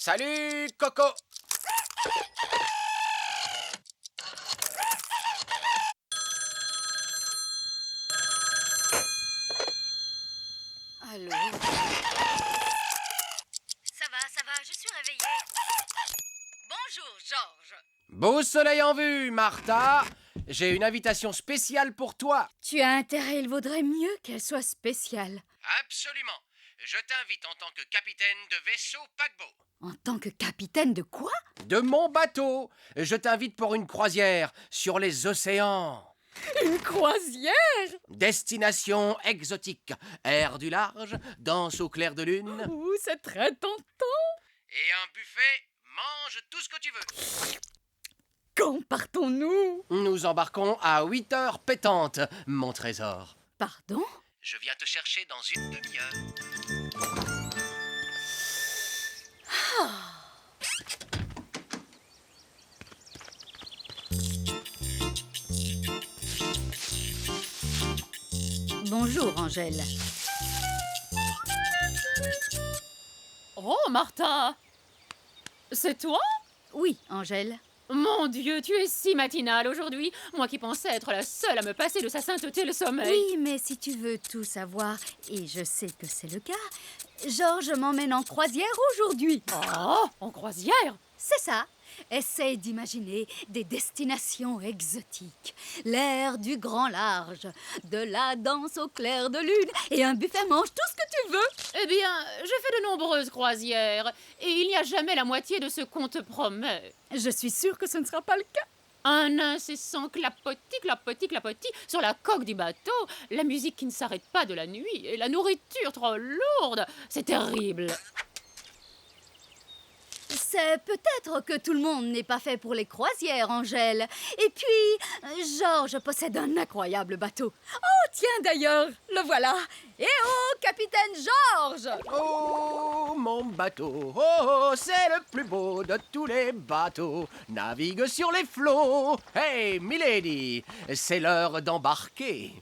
Salut, Coco! Allô? Ça va, je suis réveillée. Bonjour, Georges. Beau soleil en vue, Martha! J'ai une invitation spéciale pour toi. Tu as intérêt, il vaudrait mieux qu'elle soit spéciale. Absolument. Je t'invite en tant que capitaine de vaisseau paquebot. En tant que capitaine de quoi? De mon bateau. Je t'invite pour une croisière sur les océans. Une croisière? Destination exotique. Air du large, danse au clair de lune. Ouh, c'est très tentant. Et un buffet, mange tout ce que tu veux. Quand partons-nous? Nous embarquons à 8 heures pétantes, mon trésor. Pardon? Je viens te chercher dans une demi-heure. Bonjour, Angèle. Oh, Martha! C'est toi? Oui, Angèle. Mon Dieu, tu es si matinale aujourd'hui. Moi qui pensais être la seule à me passer de sa sainteté le sommeil. Oui, mais si tu veux tout savoir, et je sais que c'est le cas, Georges m'emmène en croisière aujourd'hui. Oh, en croisière? C'est ça. Essaye d'imaginer des destinations exotiques, l'air du grand large, de la danse au clair de lune et un buffet mange tout ce que tu veux. Eh bien, j'ai fait de nombreuses croisières et il n'y a jamais la moitié de ce qu'on te promet. Je suis sûre que ce ne sera pas le cas. Un incessant clapotis, clapotis, clapotis sur la coque du bateau, la musique qui ne s'arrête pas de la nuit et la nourriture trop lourde. C'est terrible. C'est peut-être que tout le monde n'est pas fait pour les croisières, Angèle. Et puis, Georges possède un incroyable bateau. Oh, tiens d'ailleurs, le voilà. Eh oh, capitaine Georges! Oh, mon bateau, oh, c'est le plus beau de tous les bateaux. Navigue sur les flots. Hey, milady, c'est l'heure d'embarquer.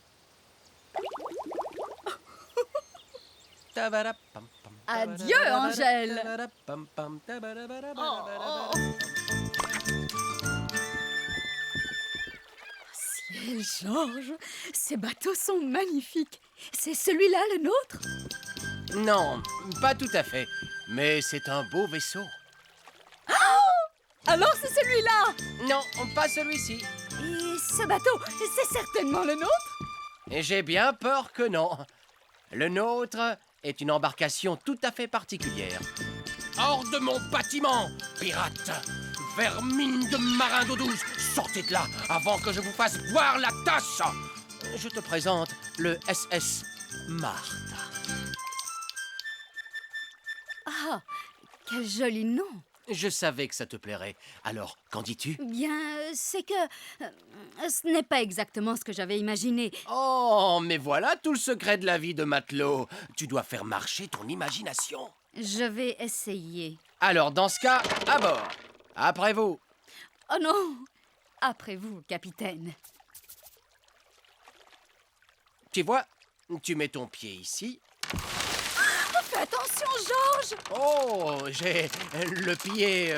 Adieu, Angèle. Ciel, Georges, ces bateaux sont magnifiques. C'est celui-là le nôtre? Non, pas tout à fait, mais c'est un beau vaisseau. Alors c'est celui-là! Non, pas celui-ci. Et ce bateau, c'est certainement le nôtre? Et j'ai bien peur que non. Le nôtre est une embarcation tout à fait particulière. Hors de mon bâtiment, pirates! Vermine de marin d'eau douce, sortez de là avant que je vous fasse boire la tasse! Je te présente le SS Martha. Ah, quel joli nom! Je savais que ça te plairait. Alors, qu'en dis-tu? Bien, c'est que ce n'est pas exactement ce que j'avais imaginé. Oh, mais voilà tout le secret de la vie de matelot. Tu dois faire marcher ton imagination. Je vais essayer. Alors, dans ce cas, à bord. Après vous. Oh non! Après vous, capitaine. Tu vois, tu mets ton pied ici. Fais attention, Georges! Oh, j'ai le pied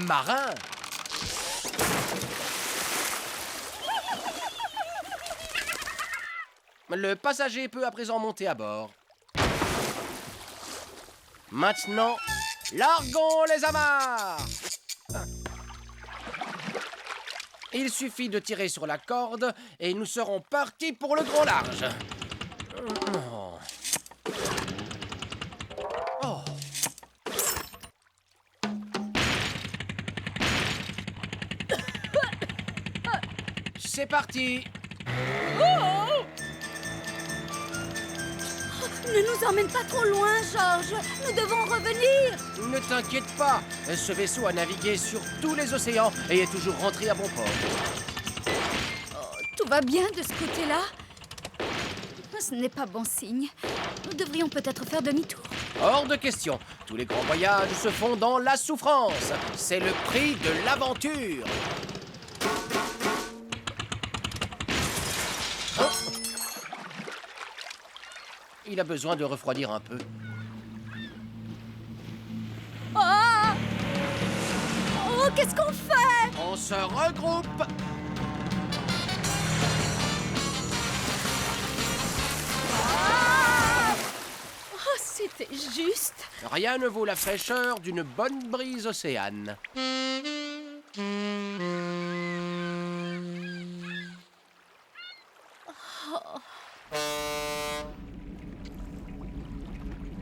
marin. Le passager peut à présent monter à bord. Maintenant, largons les amarres. Il suffit de tirer sur la corde et nous serons partis pour le grand large. Oh. Oh. C'est parti. Ne nous emmène pas trop loin, Georges! Nous devons revenir! Ne t'inquiète pas, ce vaisseau a navigué sur tous les océans et est toujours rentré à bon port. Tout va bien de ce côté-là? Ce n'est pas bon signe. Nous devrions peut-être faire demi-tour. Hors de question, tous les grands voyages se font dans la souffrance. C'est le prix de l'aventure. Oh. Il a besoin de refroidir un peu. Ah! qu'est-ce qu'on fait? On se regroupe. Oh, c'était juste. Rien ne vaut la fraîcheur d'une bonne brise océane.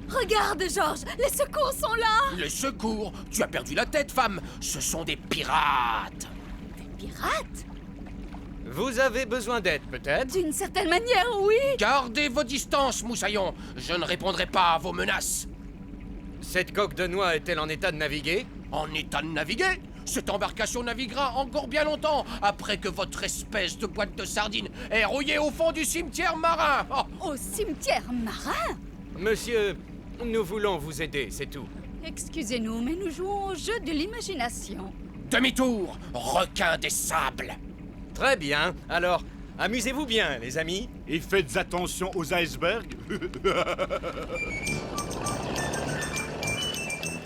Regarde, Georges, les secours sont là. Les secours! Tu as perdu la tête, femme! Ce sont des pirates! Pirates? Vous avez besoin d'aide, peut-être? D'une certaine manière, oui. Gardez vos distances, moussaillons! Je ne répondrai pas à vos menaces! Cette coque de noix est-elle en état de naviguer? En état de naviguer? Cette embarcation naviguera encore bien longtemps après que votre espèce de boîte de sardines ait rouillé au fond du cimetière marin! Oh, Au cimetière marin? Monsieur, nous voulons vous aider, c'est tout. Excusez-nous, mais nous jouons au jeu de l'imagination. demi-tour! Requin des sables! Très bien, alors, amusez-vous bien, les amis. Et faites attention aux icebergs.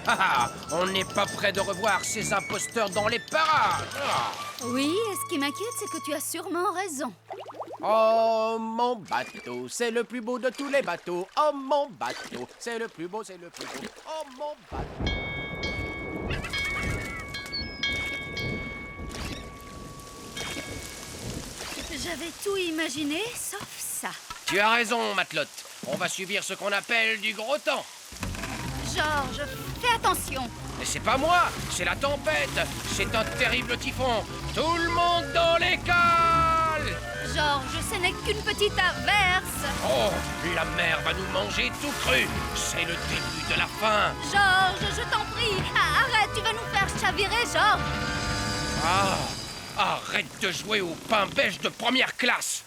Ah, on n'est pas près de revoir ces imposteurs dans les parages! Ah. Oui, et ce qui m'inquiète, c'est que tu as sûrement raison. Oh, mon bateau, c'est le plus beau de tous les bateaux. Oh, mon bateau, c'est le plus beau, c'est le plus beau. Oh, mon bateau. J'avais tout imaginé, sauf ça. Tu as raison, Matelote. On va subir ce qu'on appelle du gros temps. Georges, fais attention. Mais c'est pas moi, c'est la tempête. C'est un terrible typhon. Tout le monde dans les cales! Georges, ce n'est qu'une petite averse. Oh, la mer va nous manger tout cru. C'est le début de la fin. Georges, je t'en prie, arrête, tu vas nous faire chavirer, Georges. Ah, arrête de jouer au pain beige de première classe.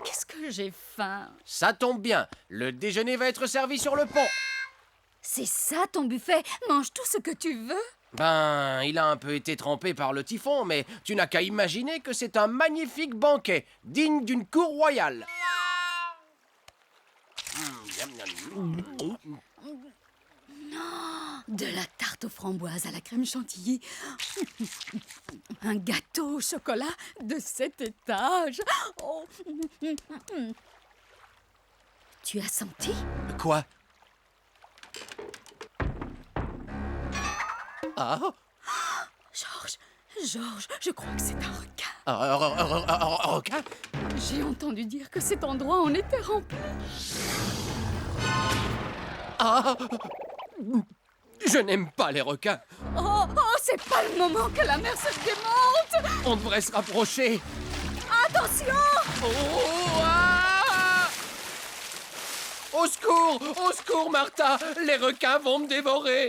Qu'est-ce que j'ai faim. Ça tombe bien, le déjeuner va être servi sur le pont. C'est ça ton buffet? Mange tout ce que tu veux. Ben, il a un peu été trempé par le typhon, mais tu n'as qu'à imaginer que c'est un magnifique banquet, digne d'une cour royale. De la tarte aux framboises à la crème chantilly. Un gâteau au chocolat de 7 étages. Oh. Tu as senti? Quoi? Ah, Georges, je crois que c'est un requin. un requin? J'ai entendu dire que cet endroit en était rempli. Ah, je n'aime pas les requins. Oh, c'est pas le moment que la mer se démonte. On devrait se rapprocher. Attention! Oh, ah! Au secours, Martha! Les requins vont me dévorer!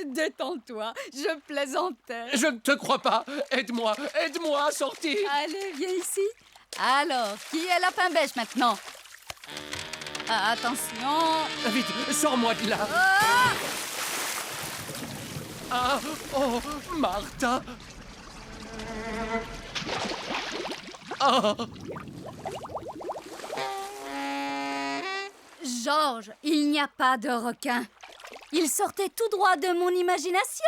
Détends-toi, je plaisantais. Je ne te crois pas! Aide-moi à sortir! Allez, viens ici. Alors, qui est la pain beige maintenant? Ah, attention. Vite, sors-moi de là! Ah! Ah! Oh, Martha! Ah! Georges, il n'y a pas de requin. Il sortait tout droit de mon imagination.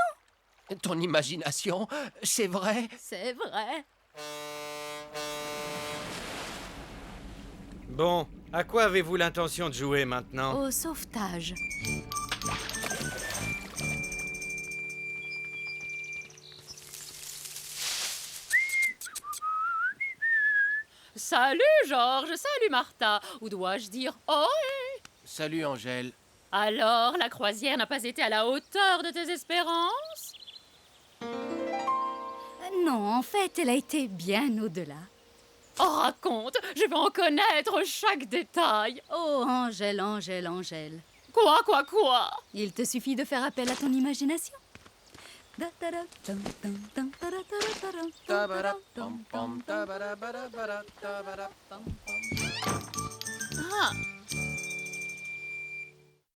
Ton imagination, c'est vrai? C'est vrai. Bon, à quoi avez-vous l'intention de jouer maintenant? Au sauvetage. Salut Georges, salut Martha. Ou dois-je dire oh? Salut, Angèle. Alors, la croisière n'a pas été à la hauteur de tes espérances? Non, en fait, elle a été bien au-delà. Oh, raconte, je veux en connaître chaque détail. Oh, Angèle, Angèle, Angèle. Quoi? Il te suffit de faire appel à ton imagination. Tabara, pam, pam, tabara, bara, bara, bara, tabara, pam, pam.